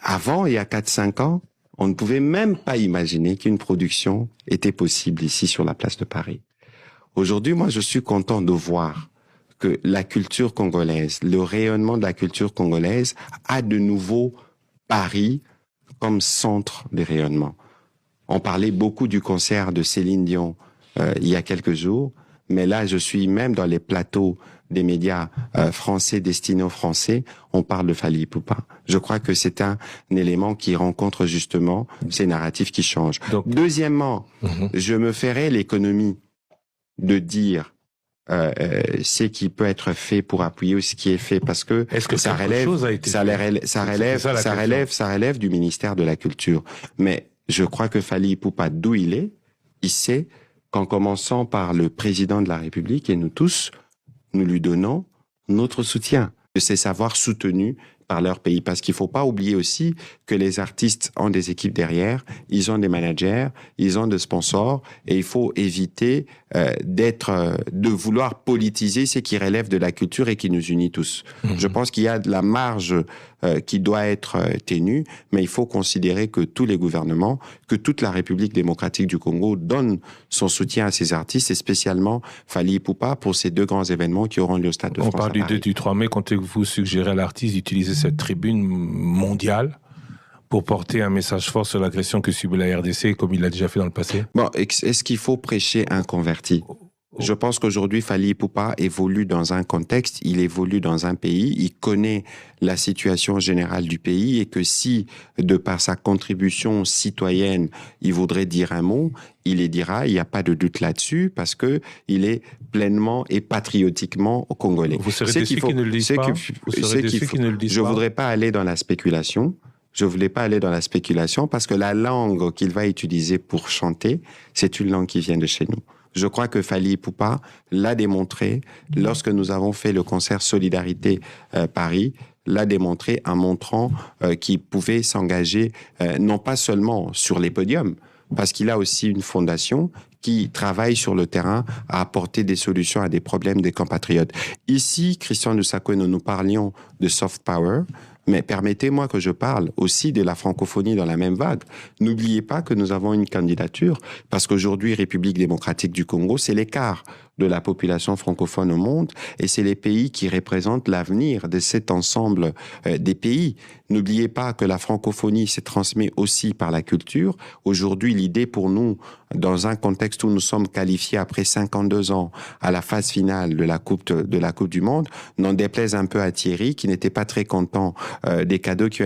Avant, il y a 4-5 ans, on ne pouvait même pas imaginer qu'une production était possible ici sur la place de Paris. Aujourd'hui, moi, je suis content de voir que la culture congolaise, le rayonnement de la culture congolaise a de nouveau Paris comme centre de rayonnement. On parlait beaucoup du concert de Céline Dion il y a quelques jours, mais là, je suis même dans les plateaux des médias français destinés aux Français, on parle de Fally Ipupa. Je crois que c'est un élément qui rencontre justement ces narratifs qui changent. Donc, deuxièmement, je me ferai l'économie de dire ce qui peut être fait pour appuyer ce qui est fait, parce que, ça relève du ministère de la Culture. Mais je crois que Fally Ipupa, d'où il sait qu'en commençant par le président de la République et nous tous, nous lui donnons notre soutien, de ces savoirs soutenus par leur pays. Parce qu'il faut pas oublier aussi que les artistes ont des équipes derrière, ils ont des managers, ils ont des sponsors, et il faut éviter de vouloir politiser ce qui relève de la culture et qui nous unit tous. Je pense qu'il y a de la marge qui doit être ténue, mais il faut considérer que tous les gouvernements, que toute la République démocratique du Congo donne son soutien à ces artistes, et spécialement Fally Ipupa pour ces 2 grands événements qui auront lieu au Stade de France. On parle du 2 du 3 mai, quand vous suggérez à l'artiste d'utiliser cette tribune mondiale pour porter un message fort sur l'agression que subit la RDC, comme il l'a déjà fait dans le passé? Bon, est-ce qu'il faut prêcher un converti? Je pense qu'aujourd'hui, Fally Ipupa évolue dans un contexte, il évolue dans un pays, il connaît la situation générale du pays, et que si, de par sa contribution citoyenne, il voudrait dire un mot, il les dira, il n'y a pas de doute là-dessus, parce que il est pleinement et patriotiquement congolais. Vous serez déçu qu'il ne le dise pas? Je voudrais pas aller dans la spéculation. Je voulais pas aller dans la spéculation, parce que la langue qu'il va utiliser pour chanter, c'est une langue qui vient de chez nous. Je crois que Fally Ipupa l'a démontré lorsque nous avons fait le concert Solidarité Paris, l'a démontré en montrant qu'il pouvait s'engager non pas seulement sur les podiums, parce qu'il a aussi une fondation qui travaille sur le terrain à apporter des solutions à des problèmes des compatriotes. Ici, Christian Lusako, nous parlions de soft power, mais permettez-moi que je parle aussi de la francophonie dans la même vague. N'oubliez pas que nous avons une candidature, parce qu'aujourd'hui, République démocratique du Congo, c'est l'écart de la population francophone au monde, et c'est les pays qui représentent l'avenir de cet ensemble des pays. N'oubliez pas que la francophonie se transmet aussi par la culture. Aujourd'hui, l'idée pour nous, dans un contexte où nous sommes qualifiés après 52 ans à la phase finale de la Coupe du Monde, n'en déplaise un peu à Thierry, qui n'était pas très content des cadeaux qui ont été